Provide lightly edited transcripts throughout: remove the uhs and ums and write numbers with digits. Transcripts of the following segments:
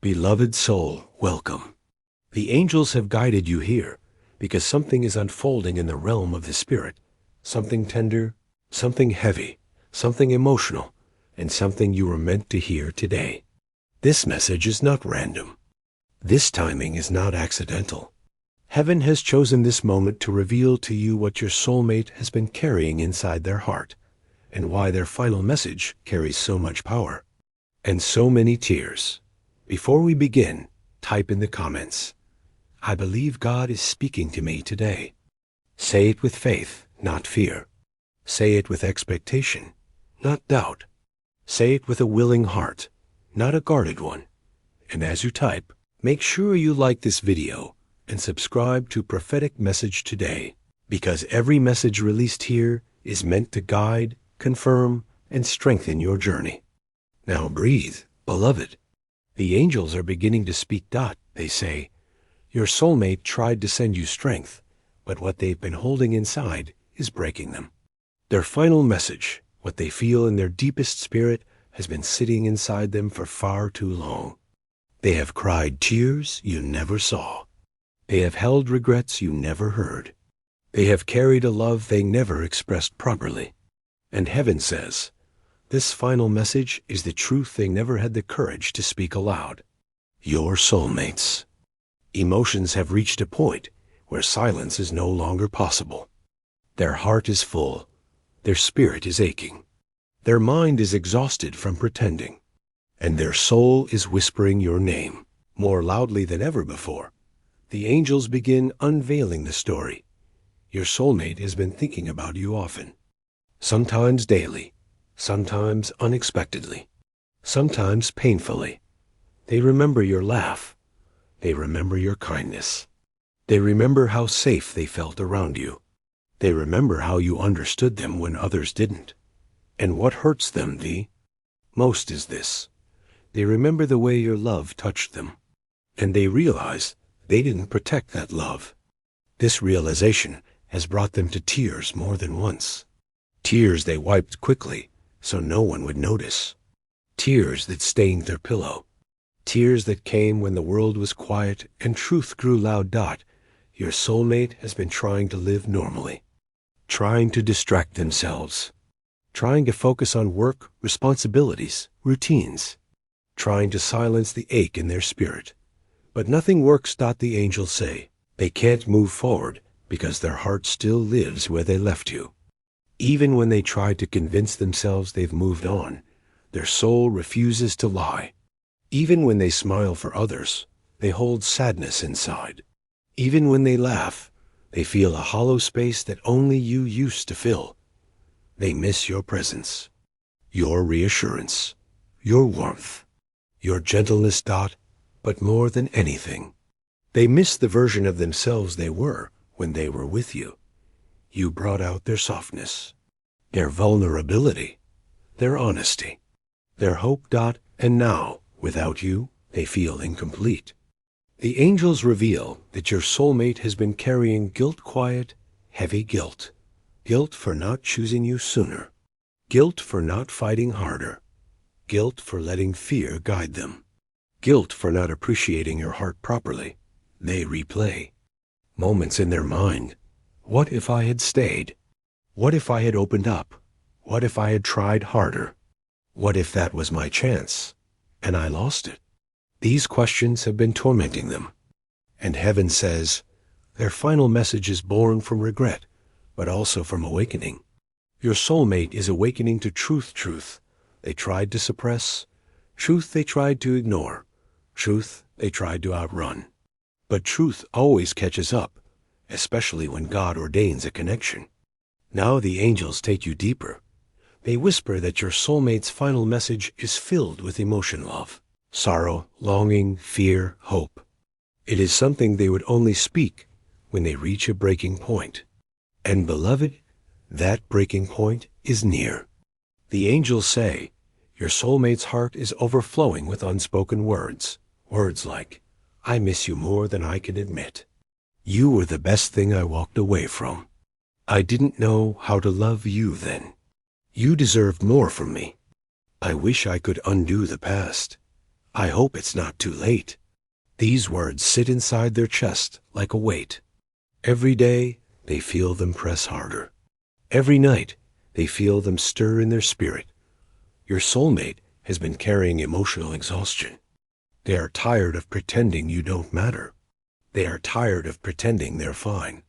Beloved soul, welcome. The angels have guided you here because something is unfolding in the realm of the spirit. Something tender, something heavy, something emotional, and something you were meant to hear today. This message is not random. This timing is not accidental. Heaven has chosen this moment to reveal to you what your soulmate has been carrying inside their heart, and why their final message carries so much power and so many tears. Before we begin, type in the comments, "I believe God is speaking to me today." Say it with faith, not fear. Say it with expectation, not doubt. Say it with a willing heart, not a guarded one. And as you type, make sure you like this video and subscribe to Prophetic Message Today, because every message released here is meant to guide, confirm, and strengthen your journey. Now breathe, beloved. The angels are beginning to speak. They say, your soulmate tried to send you strength, but what they've been holding inside is breaking them. Their final message, what they feel in their deepest spirit, has been sitting inside them for far too long. They have cried tears you never saw. They have held regrets you never heard. They have carried a love they never expressed properly. And heaven says, this final message is the truth they never had the courage to speak aloud. Your soulmates. Emotions have reached a point where silence is no longer possible. Their heart is full. Their spirit is aching. Their mind is exhausted from pretending. And their soul is whispering your name more loudly than ever before. The angels begin unveiling the story. Your soulmate has been thinking about you often. Sometimes daily, sometimes unexpectedly, sometimes painfully. They remember your laugh. They remember your kindness. They remember how safe they felt around you. They remember how you understood them when others didn't. And what hurts them the most is this. They remember the way your love touched them. And they realize they didn't protect that love. This realization has brought them to tears more than once. Tears they wiped quickly so no one would notice. Tears that stained their pillow. Tears that came when the world was quiet and truth grew loud. Your soulmate has been trying to live normally, trying to distract themselves, trying to focus on work, responsibilities, routines, trying to silence the ache in their spirit. But nothing works. The angels say they can't move forward because their heart still lives where they left you. Even when they try to convince themselves they've moved on, their soul refuses to lie. Even when they smile for others, they hold sadness inside. Even when they laugh, they feel a hollow space that only you used to fill. They miss your presence, your reassurance, your warmth, your gentleness. But more than anything, they miss the version of themselves they were when they were with you. You brought out their softness, their vulnerability, their honesty, their hope. And now, without you, they feel incomplete. The angels reveal that your soulmate has been carrying guilt, quiet, heavy guilt. Guilt for not choosing you sooner. Guilt for not fighting harder. Guilt for letting fear guide them. Guilt for not appreciating your heart properly. They replay moments in their mind. What if I had stayed? What if I had opened up? What if I had tried harder? What if that was my chance and I lost it? These questions have been tormenting them. And heaven says their final message is born from regret, but also from awakening. Your soulmate is awakening to truth they tried to suppress, truth they tried to ignore, truth they tried to outrun. But truth always catches up, especially when God ordains a connection. Now the angels take you deeper. They whisper that your soulmate's final message is filled with emotion, love, sorrow, longing, fear, hope. It is something they would only speak when they reach a breaking point. And beloved, that breaking point is near. The angels say your soulmate's heart is overflowing with unspoken words. Words like, I miss you more than I can admit. You were the best thing I walked away from. I didn't know how to love you then. You deserved more from me. I wish I could undo the past. I hope it's not too late. These words sit inside their chest like a weight. Every day, they feel them press harder. Every night, they feel them stir in their spirit. Your soulmate has been carrying emotional exhaustion. They are tired of pretending you don't matter. They are tired of pretending they're fine.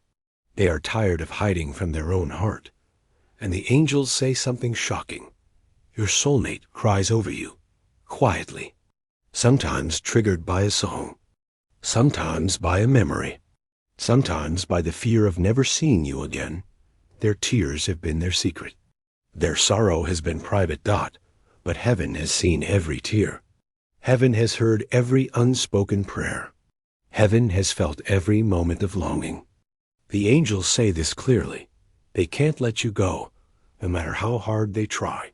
They are tired of hiding from their own heart. And the angels say something shocking. Your soulmate cries over you, quietly, sometimes triggered by a song, sometimes by a memory, sometimes by the fear of never seeing you again. Their tears have been their secret. Their sorrow has been private. But heaven has seen every tear. Heaven has heard every unspoken prayer. Heaven has felt every moment of longing. The angels say this clearly. They can't let you go, no matter how hard they try.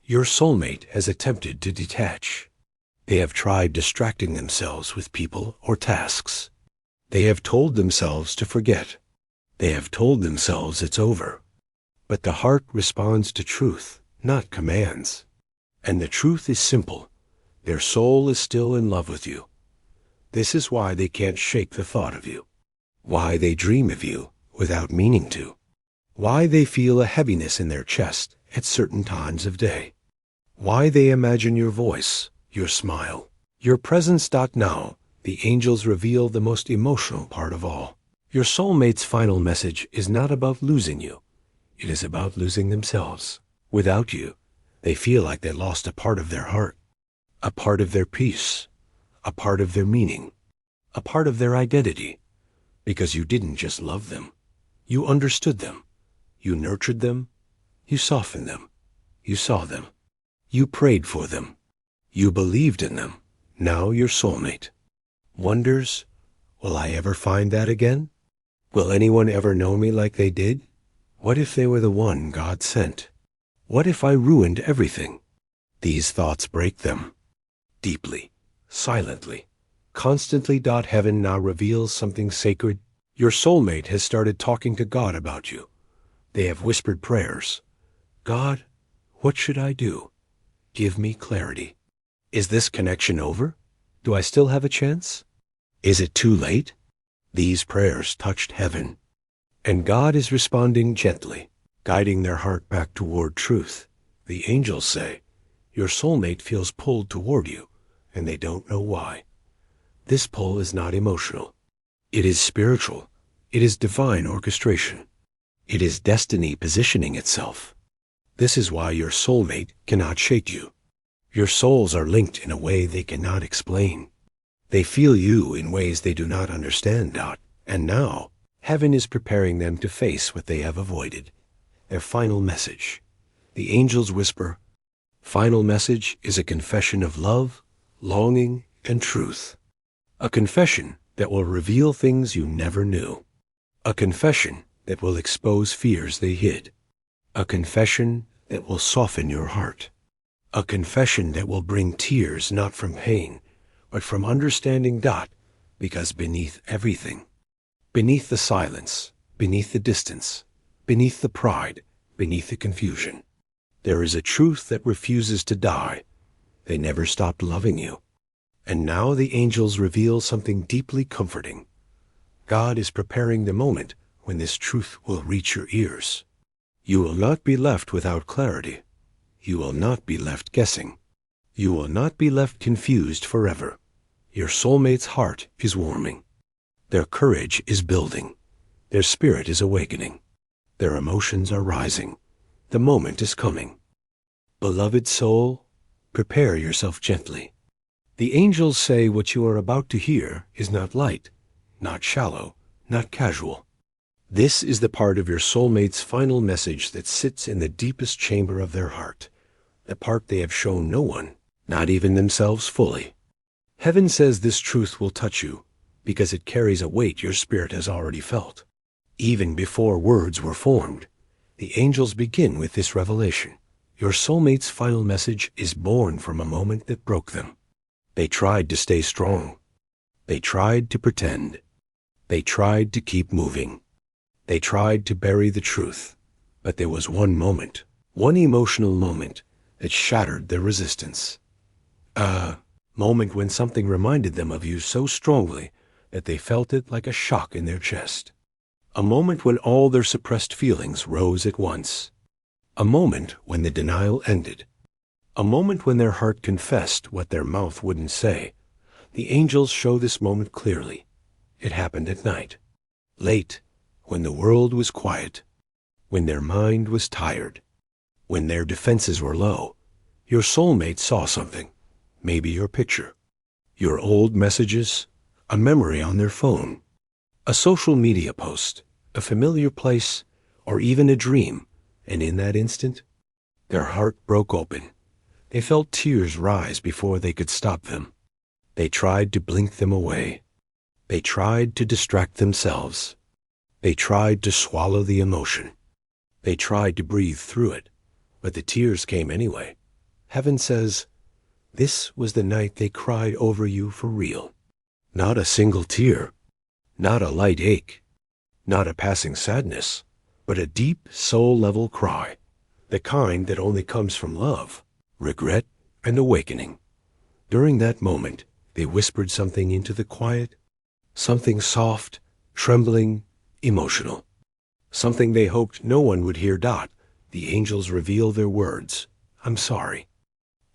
Your soulmate has attempted to detach. They have tried distracting themselves with people or tasks. They have told themselves to forget. They have told themselves it's over. But the heart responds to truth, not commands. And the truth is simple. Their soul is still in love with you. This is why they can't shake the thought of you. Why they dream of you without meaning to. Why they feel a heaviness in their chest at certain times of day. Why they imagine your voice, your smile, your presence. Now, the angels reveal the most emotional part of all. Your soulmate's final message is not about losing you. It is about losing themselves. Without you, they feel like they lost a part of their heart, a part of their peace, a part of their meaning, a part of their identity. Because you didn't just love them. You understood them. You nurtured them. You softened them. You saw them. You prayed for them. You believed in them. Now your soulmate wonders, will I ever find that again? Will anyone ever know me like they did? What if they were the one God sent? What if I ruined everything? These thoughts break them. Deeply, silently, constantly. Heaven now reveals something sacred. Your soulmate has started talking to God about you. They have whispered prayers. God, what should I do? Give me clarity. Is this connection over? Do I still have a chance? Is it too late? These prayers touched heaven. And God is responding gently, guiding their heart back toward truth. The angels say, your soulmate feels pulled toward you, and they don't know why. This pull is not emotional. It is spiritual. It is divine orchestration. It is destiny positioning itself. This is why your soulmate cannot shake you. Your souls are linked in a way they cannot explain. They feel you in ways they do not understand. And now, heaven is preparing them to face what they have avoided. Their final message. The angels whisper, final message is a confession of love, longing, and truth. A confession that will reveal things you never knew. A confession that will expose fears they hid. A confession that will soften your heart. A confession that will bring tears not from pain, but from understanding. Because beneath everything, beneath the silence, beneath the distance, beneath the pride, beneath the confusion, there is a truth that refuses to die. They never stopped loving you. And now the angels reveal something deeply comforting. God is preparing the moment when this truth will reach your ears. You will not be left without clarity. You will not be left guessing. You will not be left confused forever. Your soulmate's heart is warming. Their courage is building. Their spirit is awakening. Their emotions are rising. The moment is coming. Beloved soul, prepare yourself gently. The angels say what you are about to hear is not light, not shallow, not casual. This is the part of your soulmate's final message that sits in the deepest chamber of their heart, the part they have shown no one, not even themselves fully. Heaven says this truth will touch you because it carries a weight your spirit has already felt. Even before words were formed, the angels begin with this revelation. Your soulmate's final message is born from a moment that broke them. They tried to stay strong. They tried to pretend. They tried to keep moving. They tried to bury the truth. But there was one moment, one emotional moment that shattered their resistance. Moment when something reminded them of you so strongly that they felt it like a shock in their chest. A moment when all their suppressed feelings rose at once. A moment when the denial ended. A moment when their heart confessed what their mouth wouldn't say. The angels show this moment clearly. It happened at night. Late, when the world was quiet. When their mind was tired. When their defenses were low. Your soulmate saw something. Maybe your picture. Your old messages. A memory on their phone. A social media post. A familiar place. Or even a dream. And in that instant, their heart broke open. They felt tears rise before they could stop them. They tried to blink them away. They tried to distract themselves. They tried to swallow the emotion. They tried to breathe through it, but the tears came anyway. Heaven says, this was the night they cried over you for real. Not a single tear, not a light ache, not a passing sadness, but a deep soul-level cry, the kind that only comes from love, regret, and awakening. During that moment, they whispered something into the quiet, something soft, trembling, emotional. Something they hoped no one would hear. The angels reveal their words. I'm sorry.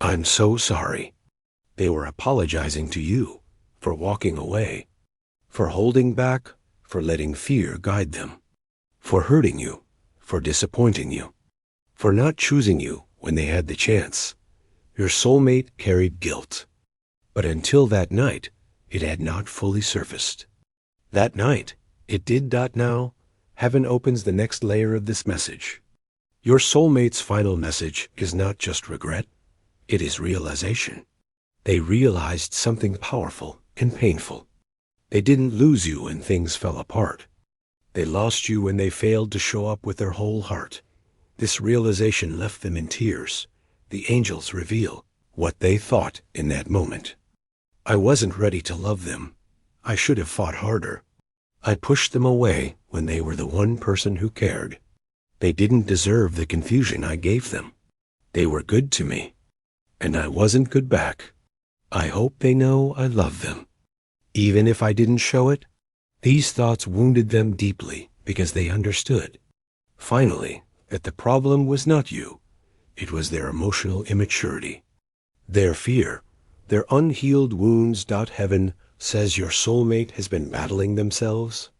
I'm so sorry. They were apologizing to you for walking away, for holding back, for letting fear guide them, for hurting you, for disappointing you, for not choosing you when they had the chance. Your soulmate carried guilt. But until that night, it had not fully surfaced. That night, it did. Now, heaven opens the next layer of this message. Your soulmate's final message is not just regret, it is realization. They realized something powerful and painful. They didn't lose you when things fell apart. They lost you when they failed to show up with their whole heart. This realization left them in tears. The angels reveal what they thought in that moment. I wasn't ready to love them. I should have fought harder. I pushed them away when they were the one person who cared. They didn't deserve the confusion I gave them. They were good to me, and I wasn't good back. I hope they know I love them. Even if I didn't show it, these thoughts wounded them deeply because they understood, finally, that the problem was not you. It was their emotional immaturity, their fear, their unhealed wounds. Heaven says your soulmate has been battling themselves,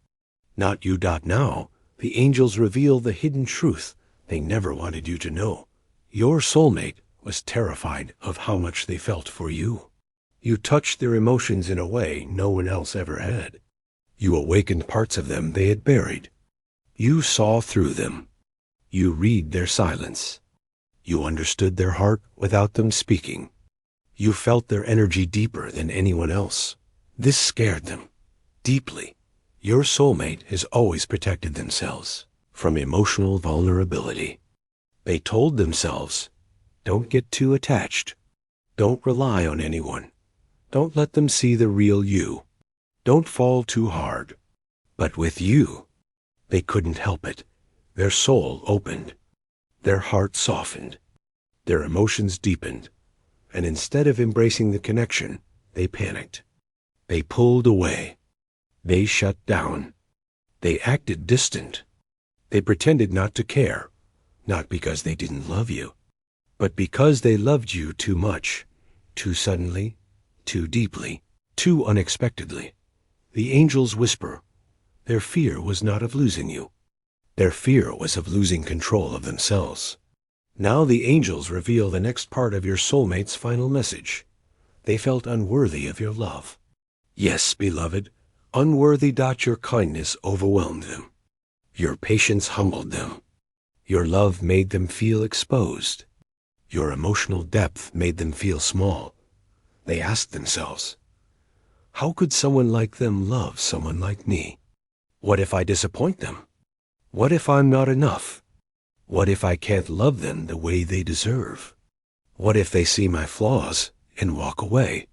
not you. Now, the angels reveal the hidden truth they never wanted you to know. Your soulmate was terrified of how much they felt for you. You touched their emotions in a way no one else ever had. You awakened parts of them they had buried. You saw through them. You read their silence. You understood their heart without them speaking. You felt their energy deeper than anyone else. This scared them deeply. Your soulmate has always protected themselves from emotional vulnerability. They told themselves, don't get too attached. Don't rely on anyone. Don't let them see the real you. Don't fall too hard. But with you, they couldn't help it. Their soul opened. Their heart softened. Their emotions deepened. And instead of embracing the connection, they panicked. They pulled away. They shut down. They acted distant. They pretended not to care, not because they didn't love you, but because they loved you too much, too suddenly, too deeply, too unexpectedly. The angels whisper, their fear was not of losing you. Their fear was of losing control of themselves. Now the angels reveal the next part of your soulmate's final message. They felt unworthy of your love. Yes, beloved, unworthy. Your kindness overwhelmed them. Your patience humbled them. Your love made them feel exposed. Your emotional depth made them feel small. They asked themselves, how could someone like them love someone like me? What if I disappoint them? What if I'm not enough? What if I can't love them the way they deserve? What if they see my flaws and walk away?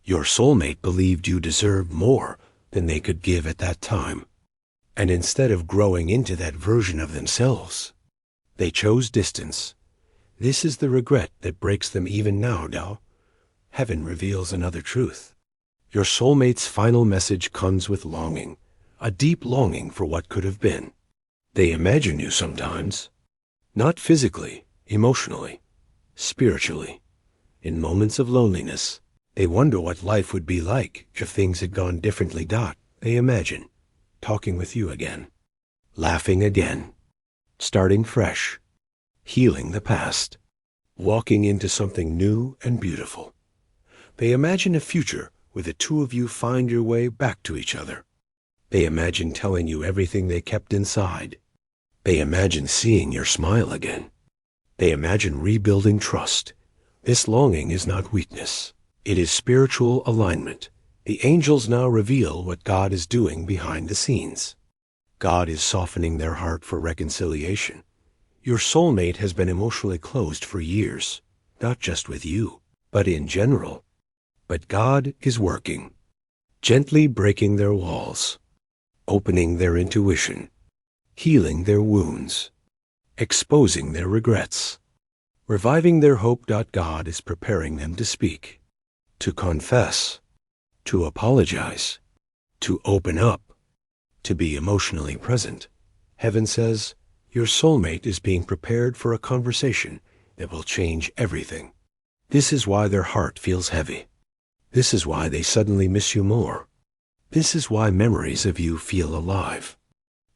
Your soulmate believed you deserved more than they could give at that time. And instead of growing into that version of themselves, they chose distance. This is the regret that breaks them even now, Dao. Heaven reveals another truth. Your soulmate's final message comes with longing, a deep longing for what could have been. They imagine you sometimes, not physically, emotionally, spiritually. In moments of loneliness, they wonder what life would be like if things had gone differently. They imagine talking with you again, laughing again, starting fresh, healing the past, walking into something new and beautiful. They imagine a future where the two of you find your way back to each other. They imagine telling you everything they kept inside. They imagine seeing your smile again. They imagine rebuilding trust. This longing is not weakness. It is spiritual alignment. The angels now reveal what God is doing behind the scenes. God is softening their heart for reconciliation. Your soulmate has been emotionally closed for years, not just with you, but in general. But God is working, gently breaking their walls, opening their intuition, healing their wounds, exposing their regrets, reviving their hope. God is preparing them to speak, to confess, to apologize, to open up, to be emotionally present. Heaven says, your soulmate is being prepared for a conversation that will change everything. This is why their heart feels heavy. This is why they suddenly miss you more. This is why memories of you feel alive.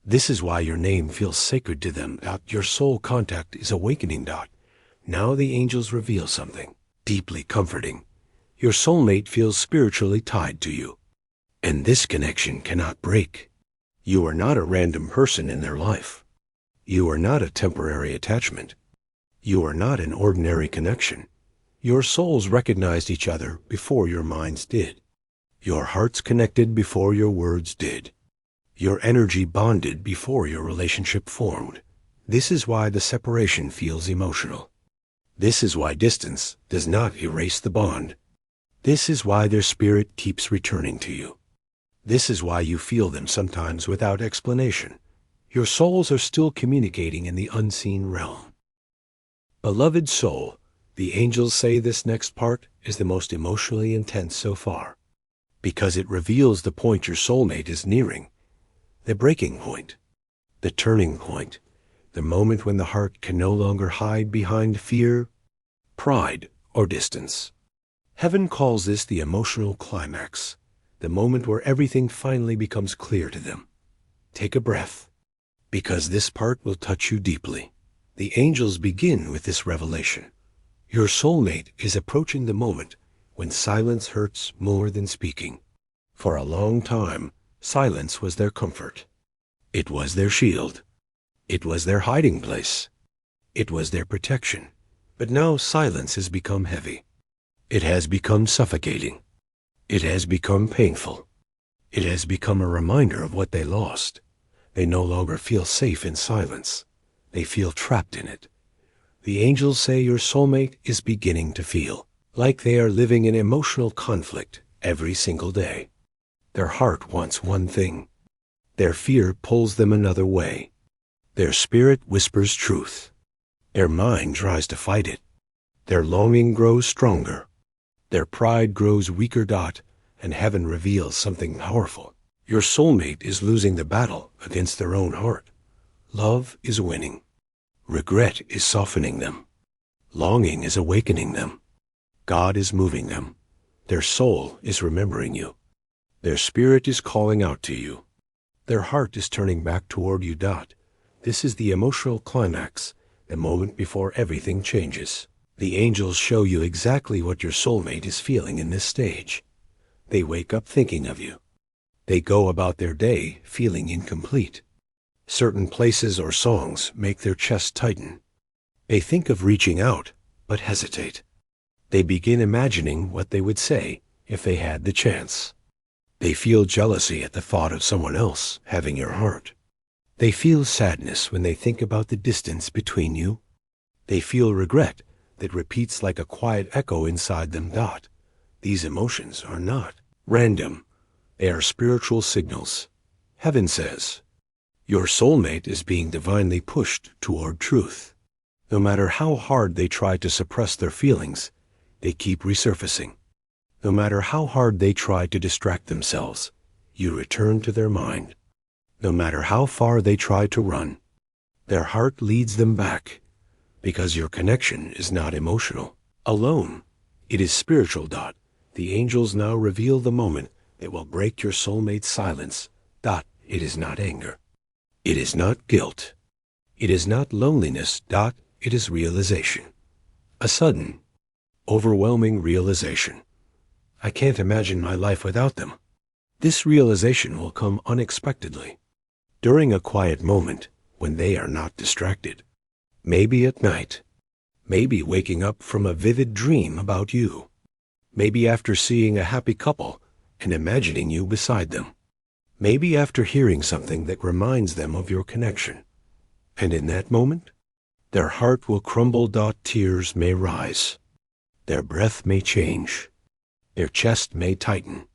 This is why your name feels sacred to them. Your soul contact is awakening. Now the angels reveal something deeply comforting. Your soulmate feels spiritually tied to you, and this connection cannot break. You are not a random person in their life. You are not a temporary attachment. You are not an ordinary connection. Your souls recognized each other before your minds did. Your hearts connected before your words did. Your energy bonded before your relationship formed. This is why the separation feels emotional. This is why distance does not erase the bond. This is why their spirit keeps returning to you. This is why you feel them sometimes without explanation. Your souls are still communicating in the unseen realm. Beloved soul, the angels say this next part is the most emotionally intense so far, because it reveals the point your soulmate is nearing, the breaking point, the turning point, the moment when the heart can no longer hide behind fear, pride, or distance. Heaven calls this the emotional climax, the moment where everything finally becomes clear to them. Take a breath, because this part will touch you deeply. The angels begin with this revelation. Your soulmate is approaching the moment when silence hurts more than speaking. For a long time, silence was their comfort. It was their shield. It was their hiding place. It was their protection. But now silence has become heavy. It has become suffocating. It has become painful. It has become a reminder of what they lost. They no longer feel safe in silence. They feel trapped in it. The angels say your soulmate is beginning to feel like they are living in emotional conflict every single day. Their heart wants one thing. Their fear pulls them another way. Their spirit whispers truth. Their mind tries to fight it. Their longing grows stronger. Their pride grows weaker. And heaven reveals something powerful. Your soulmate is losing the battle against their own heart. Love is winning. Regret is softening them. Longing is awakening them. God is moving them. Their soul is remembering you. Their spirit is calling out to you. Their heart is turning back toward you. This is the emotional climax, the moment before everything changes. The angels show you exactly what your soulmate is feeling in this stage. They wake up thinking of you. They go about their day feeling incomplete. Certain places or songs make their chest tighten. They think of reaching out, but hesitate. They begin imagining what they would say if they had the chance. They feel jealousy at the thought of someone else having your heart. They feel sadness when they think about the distance between you. They feel regret that repeats like a quiet echo inside them. These emotions are not random. They are spiritual signals. Heaven says, your soulmate is being divinely pushed toward truth. No matter how hard they try to suppress their feelings, they keep resurfacing. No matter how hard they try to distract themselves, you return to their mind. No matter how far they try to run, their heart leads them back, because your connection is not emotional, alone. It is spiritual. The angels now reveal the moment that will break your soulmate's silence. It is not anger. It is not guilt. It is not loneliness. It is realization. A sudden, overwhelming realization. I can't imagine my life without them. This realization will come unexpectedly, during a quiet moment when they are not distracted. Maybe at night. Maybe waking up from a vivid dream about you. Maybe after seeing a happy couple and imagining you beside them. Maybe after hearing something that reminds them of your connection. And in that moment, their heart will crumble. Tears may rise. Their breath may change. Their chest may tighten.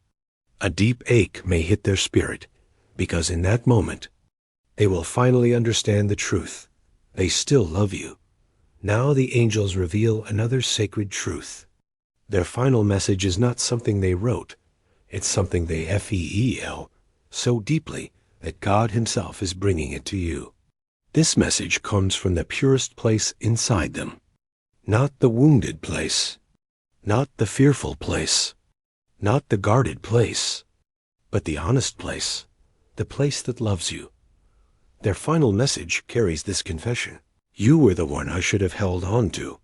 A deep ache may hit their spirit, because in that moment, they will finally understand the truth. They still love you. Now the angels reveal another sacred truth. Their final message is not something they wrote. It's something they feel so deeply that God himself is bringing it to you. This message comes from the purest place inside them. Not the wounded place. Not the fearful place. Not the guarded place. But the honest place. The place that loves you. Their final message carries this confession. You were the one I should have held on to,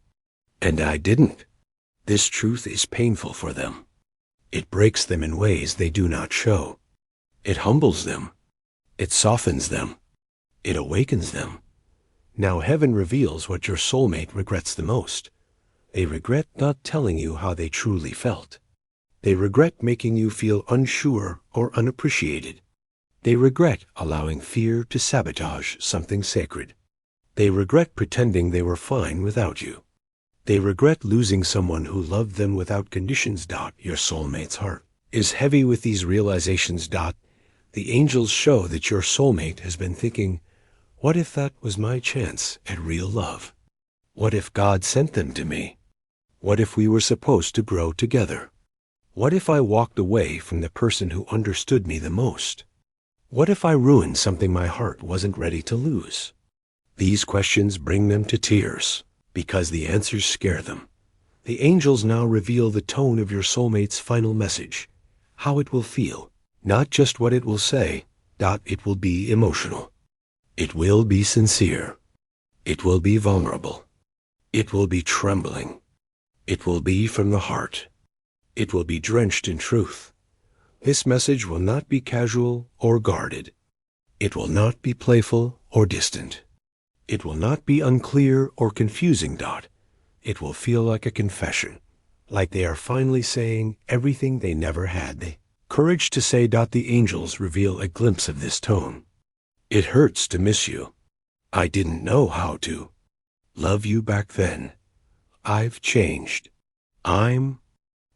and I didn't. This truth is painful for them. It breaks them in ways they do not show. It humbles them. It softens them. It awakens them. Now heaven reveals what your soulmate regrets the most. They regret not telling you how they truly felt. They regret making you feel unsure or unappreciated. They regret allowing fear to sabotage something sacred. They regret pretending they were fine without you. They regret losing someone who loved them without conditions. Your soulmate's heart is heavy with these realizations. The angels show that your soulmate has been thinking, what if that was my chance at real love? What if God sent them to me? What if we were supposed to grow together? What if I walked away from the person who understood me the most? What if I ruined something my heart wasn't ready to lose? These questions bring them to tears, because the answers scare them. The angels now reveal the tone of your soulmate's final message, how it will feel, not just what it will say. It will be emotional. It will be sincere. It will be vulnerable. It will be trembling. It will be from the heart. It will be drenched in truth. This message will not be casual or guarded. It will not be playful or distant. It will not be unclear or confusing. It will feel like a confession, like they are finally saying everything they never had the courage to say. The angels reveal a glimpse of this tone. It hurts to miss you. I didn't know how to love you back then. I've changed. I'm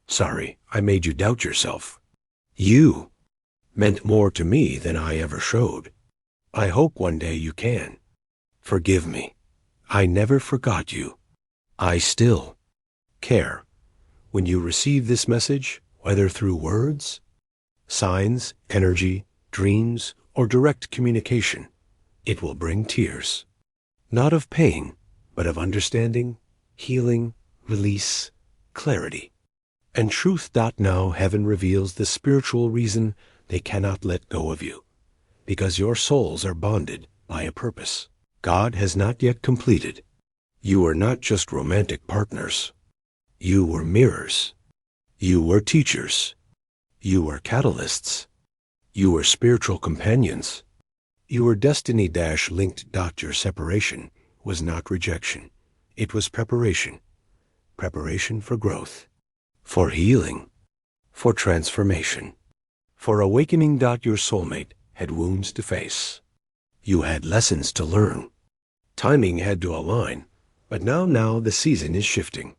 sorry I made you doubt yourself. You meant more to me than I ever showed. I hope one day you can. Forgive me. I never forgot you. I still care. When you receive this message, whether through words, signs, energy, dreams, or direct communication, it will bring tears. Not of pain, but of understanding, healing, release, clarity, and truth. Now heaven reveals the spiritual reason they cannot let go of you, because your souls are bonded by a purpose God has not yet completed. You are not just romantic partners. You were mirrors. You were teachers. You were catalysts. You were spiritual companions. You were destiny-linked. Your separation was not rejection. It was preparation. Preparation for growth, for healing, for transformation, for awakening. Your soulmate had wounds to face. You had lessons to learn. Timing had to align, but now the season is shifting.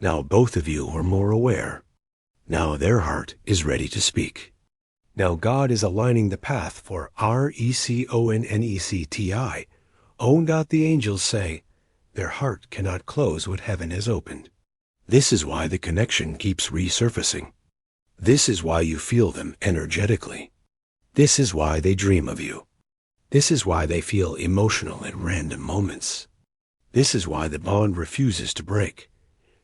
Now both of you are more aware. Now their heart is ready to speak. Now God is aligning the path for RECONNECTI. The angels say, their heart cannot close what heaven has opened. This is why the connection keeps resurfacing. This is why you feel them energetically. This is why they dream of you. This is why they feel emotional at random moments. This is why the bond refuses to break.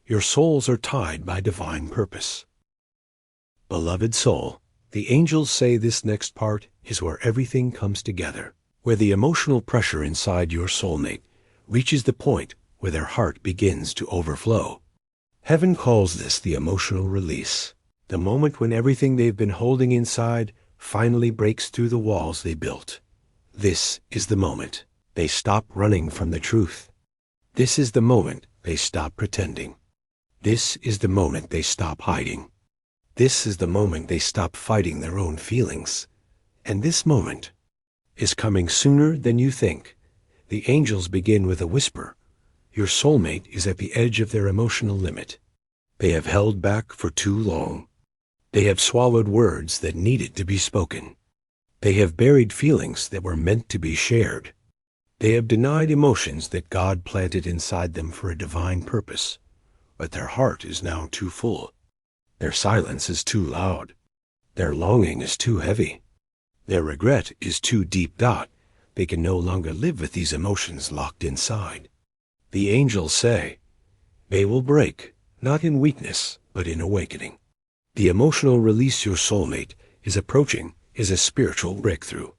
Your souls are tied by divine purpose. Beloved soul, the angels say this next part is where everything comes together, where the emotional pressure inside your soulmate reaches the point where their heart begins to overflow. Heaven calls this the emotional release, the moment when everything they've been holding inside finally breaks through the walls they built. This is the moment they stop running from the truth. This is the moment they stop pretending. This is the moment they stop hiding. This is the moment they stop fighting their own feelings. And this moment is coming sooner than you think. The angels begin with a whisper. Your soulmate is at the edge of their emotional limit. They have held back for too long. They have swallowed words that needed to be spoken. They have buried feelings that were meant to be shared. They have denied emotions that God planted inside them for a divine purpose. But their heart is now too full. Their silence is too loud. Their longing is too heavy. Their regret is too deep. They can no longer live with these emotions locked inside. The angels say, they will break, not in weakness, but in awakening. The emotional release your soulmate is approaching is a spiritual breakthrough.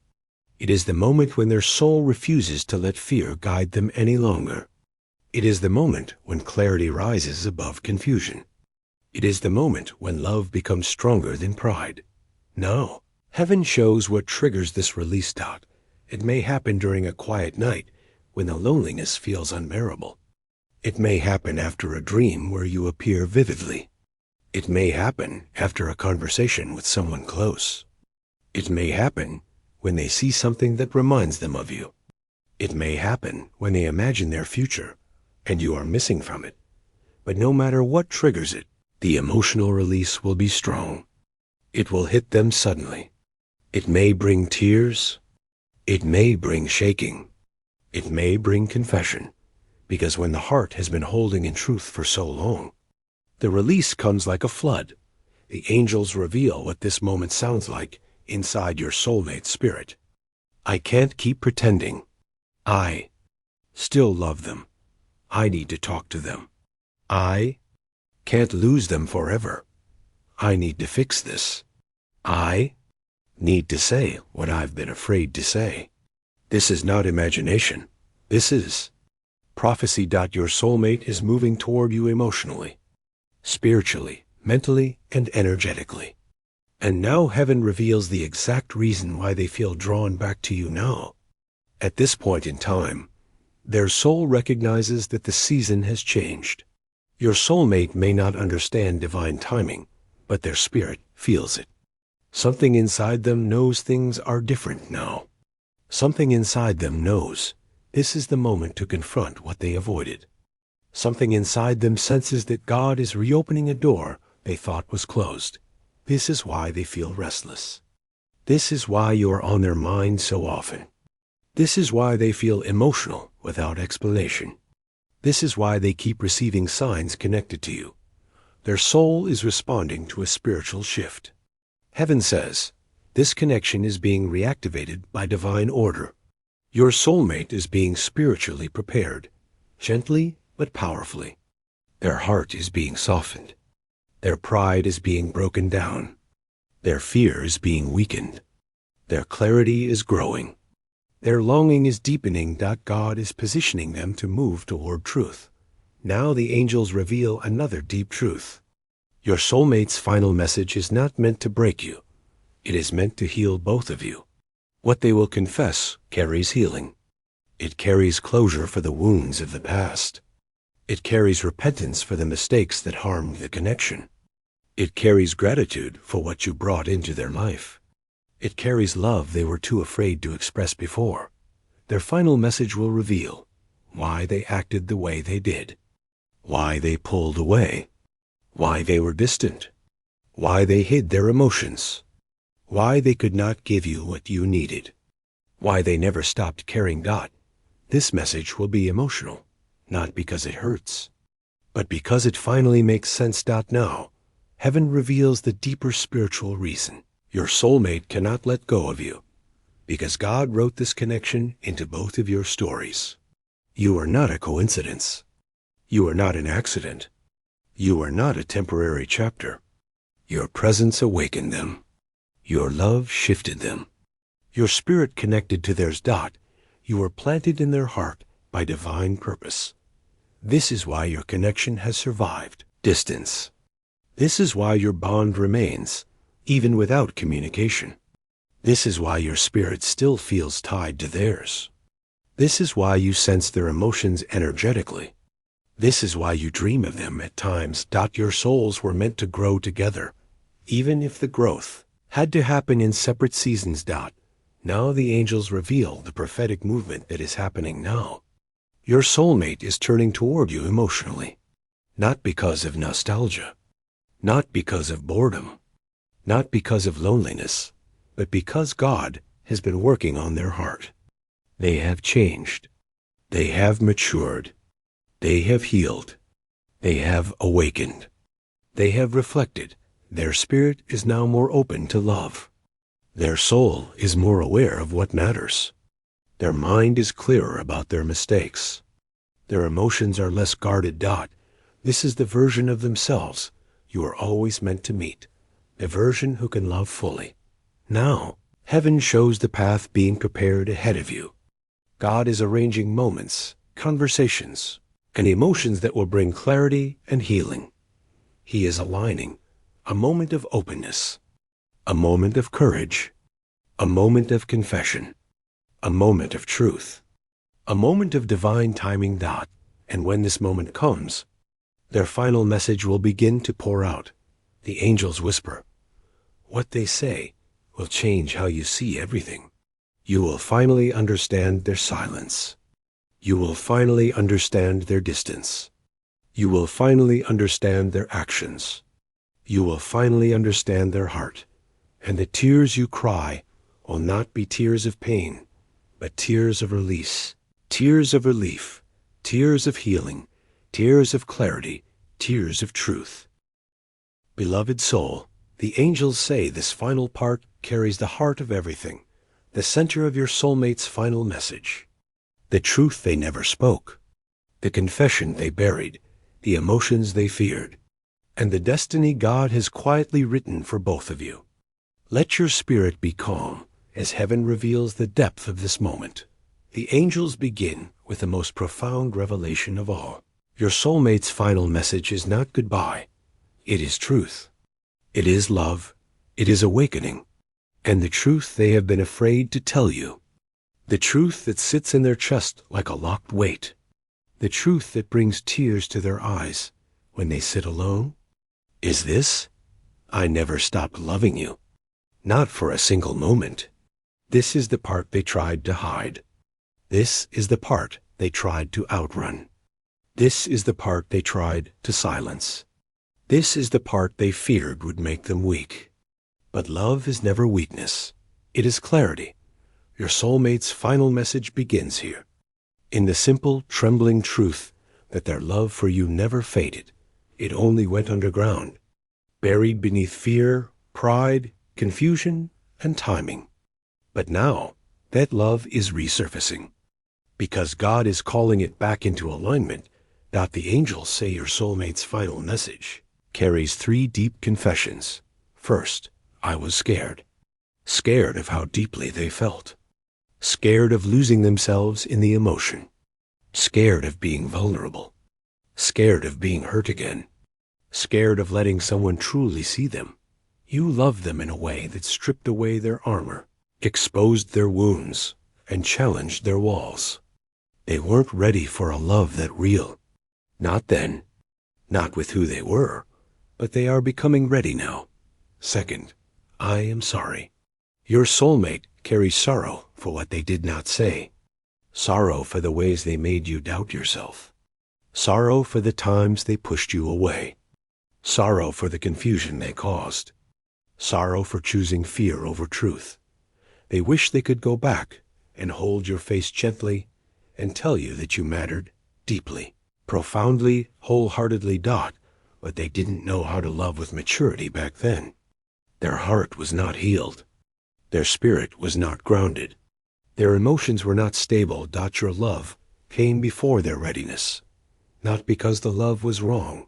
It is the moment when their soul refuses to let fear guide them any longer. It is the moment when clarity rises above confusion. It is the moment when love becomes stronger than pride. Now, heaven shows what triggers this release. It may happen during a quiet night when the loneliness feels unbearable. It may happen after a dream where you appear vividly. It may happen after a conversation with someone close. It may happen when they see something that reminds them of you. It may happen when they imagine their future and you are missing from it. But no matter what triggers it, the emotional release will be strong. It will hit them suddenly. It may bring tears. It may bring shaking. It may bring confession. Because when the heart has been holding in truth for so long, the release comes like a flood. The angels reveal what this moment sounds like inside your soulmate's spirit. I can't keep pretending. I still love them. I need to talk to them. I can't lose them forever. I need to fix this. I need to say what I've been afraid to say. This is not imagination. This is prophecy. Your soulmate is moving toward you emotionally, spiritually, mentally, and energetically. And now heaven reveals the exact reason why they feel drawn back to you now. At this point in time, their soul recognizes that the season has changed. Your soulmate may not understand divine timing, but their spirit feels it. Something inside them knows things are different now. Something inside them knows this is the moment to confront what they avoided. Something inside them senses that God is reopening a door they thought was closed. This is why they feel restless. This is why you are on their mind so often. This is why they feel emotional without explanation. This is why they keep receiving signs connected to you. Their soul is responding to a spiritual shift. Heaven says, this connection is being reactivated by divine order. Your soulmate is being spiritually prepared, gently but powerfully. Their heart is being softened. Their pride is being broken down. Their fear is being weakened. Their clarity is growing. Their longing is deepening. God is positioning them to move toward truth. Now the angels reveal another deep truth. Your soulmate's final message is not meant to break you. It is meant to heal both of you. What they will confess carries healing. It carries closure for the wounds of the past. It carries repentance for the mistakes that harmed the connection. It carries gratitude for what you brought into their life. It carries love they were too afraid to express before. Their final message will reveal why they acted the way they did, why they pulled away, why they were distant, why they hid their emotions, why they could not give you what you needed, why they never stopped caring. This message will be emotional. Not because it hurts, but because it finally makes sense. Now, heaven reveals the deeper spiritual reason. Your soulmate cannot let go of you, because God wrote this connection into both of your stories. You are not a coincidence. You are not an accident. You are not a temporary chapter. Your presence awakened them. Your love shifted them. Your spirit connected to theirs. You were planted in their heart by divine purpose. This is why your connection has survived distance. This is why your bond remains, even without communication. This is why your spirit still feels tied to theirs. This is why you sense their emotions energetically. This is why you dream of them at times. Your souls were meant to grow together, even if the growth had to happen in separate seasons. Now the angels reveal the prophetic movement that is happening now. Your soulmate is turning toward you emotionally, not because of nostalgia, not because of boredom, not because of loneliness, but because God has been working on their heart. They have changed. They have matured. They have healed. They have awakened. They have reflected. Their spirit is now more open to love. Their soul is more aware of what matters. Their mind is clearer about their mistakes. Their emotions are less guarded. This is the version of themselves you are always meant to meet, a version who can love fully. Now, heaven shows the path being prepared ahead of you. God is arranging moments, conversations, and emotions that will bring clarity and healing. He is aligning a moment of openness, a moment of courage, a moment of confession, a moment of truth, a moment of divine timing. And when this moment comes, their final message will begin to pour out. The angels whisper. What they say will change how you see everything. You will finally understand their silence. You will finally understand their distance. You will finally understand their actions. You will finally understand their heart. And the tears you cry will not be tears of pain, but tears of release, tears of relief, tears of healing, tears of clarity, tears of truth. Beloved soul, the angels say this final part carries the heart of everything, the center of your soulmate's final message. The truth they never spoke, the confession they buried, the emotions they feared, and the destiny God has quietly written for both of you. Let your spirit be calm as heaven reveals the depth of this moment. The angels begin with the most profound revelation of all. Your soulmate's final message is not goodbye. It is truth. It is love. It is awakening. And the truth they have been afraid to tell you. The truth that sits in their chest like a locked weight. The truth that brings tears to their eyes when they sit alone. Is this? I never stopped loving you. Not for a single moment. This is the part they tried to hide. This is the part they tried to outrun. This is the part they tried to silence. This is the part they feared would make them weak. But love is never weakness. It is clarity. Your soulmate's final message begins here, in the simple, trembling truth that their love for you never faded. It only went underground, buried beneath fear, pride, confusion, and timing. But now, that love is resurfacing. Because God is calling it back into alignment, the angels say your soulmate's final message carries 3 deep confessions. First, I was scared. Scared of how deeply they felt. Scared of losing themselves in the emotion. Scared of being vulnerable. Scared of being hurt again. Scared of letting someone truly see them. You loved them in a way that stripped away their armor, exposed their wounds, and challenged their walls. They weren't ready for a love that real. Not then. Not with who they were. But they are becoming ready now. Second, I am sorry. Your soulmate carries sorrow for what they did not say. Sorrow for the ways they made you doubt yourself. Sorrow for the times they pushed you away. Sorrow for the confusion they caused. Sorrow for choosing fear over truth. They wish they could go back and hold your face gently and tell you that you mattered deeply, profoundly, wholeheartedly. but they didn't know how to love with maturity back then. Their heart was not healed. Their spirit was not grounded. Their emotions were not stable. Your love came before their readiness, not because the love was wrong,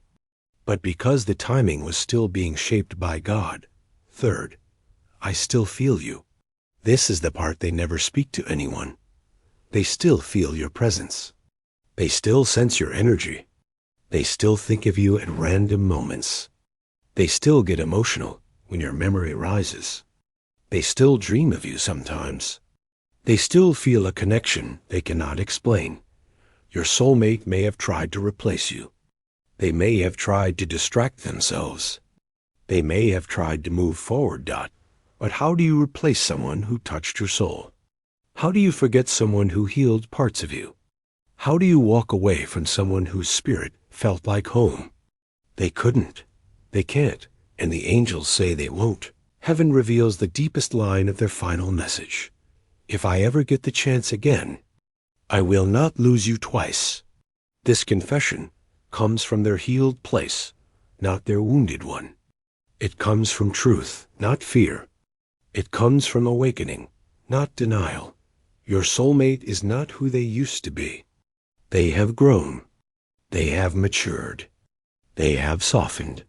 but because the timing was still being shaped by God. Third, I still feel you. This is the part they never speak to anyone. They still feel your presence. They still sense your energy. They still think of you at random moments. They still get emotional when your memory rises. They still dream of you sometimes. They still feel a connection they cannot explain. Your soulmate may have tried to replace you. They may have tried to distract themselves. They may have tried to move forward. But how do you replace someone who touched your soul? How do you forget someone who healed parts of you? How do you walk away from someone whose spirit felt like home? They couldn't. They can't. And the angels say they won't. Heaven reveals the deepest line of their final message. If I ever get the chance again, I will not lose you twice. This confession comes from their healed place, not their wounded one. It comes from truth, not fear. It comes from awakening, not denial. Your soulmate is not who they used to be. They have grown. They have matured. They have softened.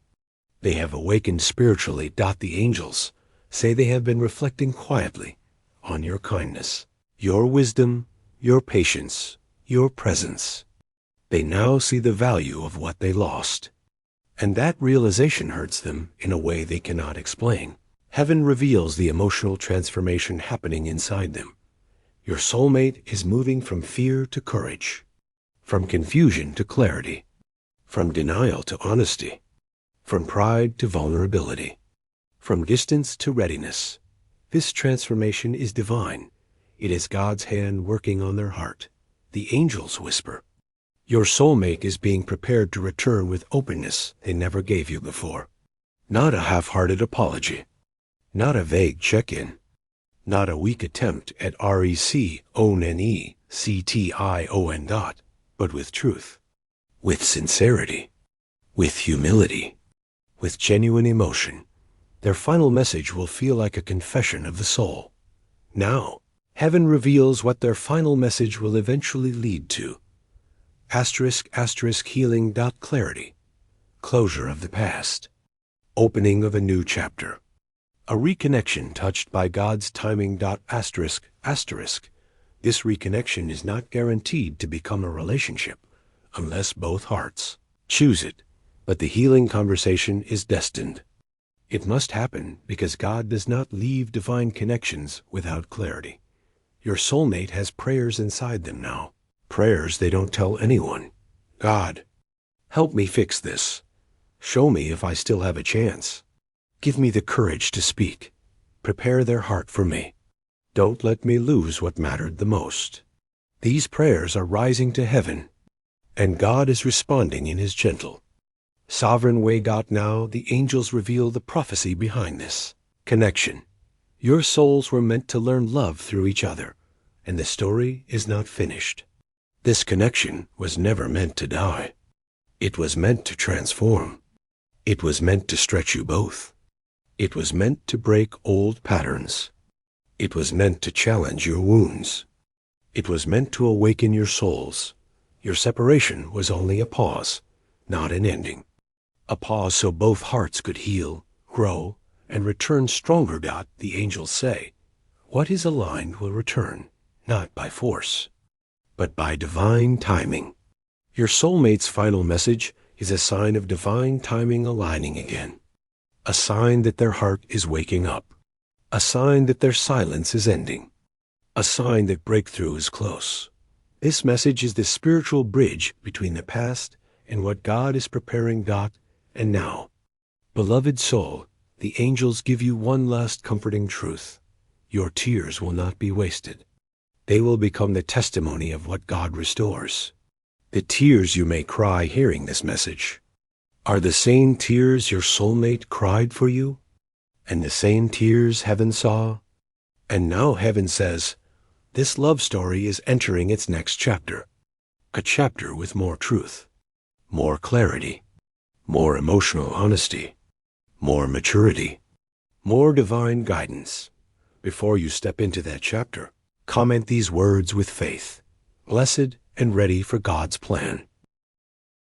They have awakened spiritually. The angels say they have been reflecting quietly on your kindness, your wisdom, your patience, your presence. They now see the value of what they lost. And that realization hurts them in a way they cannot explain. Heaven reveals the emotional transformation happening inside them. Your soulmate is moving from fear to courage, from confusion to clarity, from denial to honesty, from pride to vulnerability, from distance to readiness. This transformation is divine. It is God's hand working on their heart. The angels whisper, your soulmate is being prepared to return with openness they never gave you before. Not a half-hearted apology. Not a vague check-in. Not a weak attempt at recon but with truth, with sincerity, with humility, with genuine emotion. Their final message will feel like a confession of the soul. Now, heaven reveals what their final message will eventually lead to. Healing. Clarity. Closure of the past. Opening of a new chapter. A reconnection touched by God's timing. This reconnection is not guaranteed to become a relationship unless both hearts choose it, but the healing conversation is destined. It must happen because God does not leave divine connections without clarity. Your soulmate has prayers inside them now, prayers they don't tell anyone. God, help me fix this. Show me if I still have a chance. Give me the courage to speak. Prepare their heart for me. Don't let me lose what mattered the most. These prayers are rising to heaven, and God is responding in his gentle, sovereign way. Now the angels reveal the prophecy behind this connection. Your souls were meant to learn love through each other, and the story is not finished. This connection was never meant to die. It was meant to transform. It was meant to stretch you both. It was meant to break old patterns. It was meant to challenge your wounds. It was meant to awaken your souls. Your separation was only a pause, not an ending. A pause so both hearts could heal, grow, and return stronger. The angels say, what is aligned will return, not by force, but by divine timing. Your soulmate's final message is a sign of divine timing aligning again. A sign that their heart is waking up. A sign that their silence is ending. A sign that breakthrough is close. This message is the spiritual bridge between the past and what God is preparing. And now, beloved soul, the angels give you one last comforting truth. Your tears will not be wasted. They will become the testimony of what God restores. The tears you may cry hearing this message are the same tears your soulmate cried for you, and the same tears heaven saw. And now heaven says, this love story is entering its next chapter, a chapter with more truth, more clarity, more emotional honesty, more maturity, more divine guidance. Before you step into that chapter, comment these words with faith: blessed and ready for God's plan.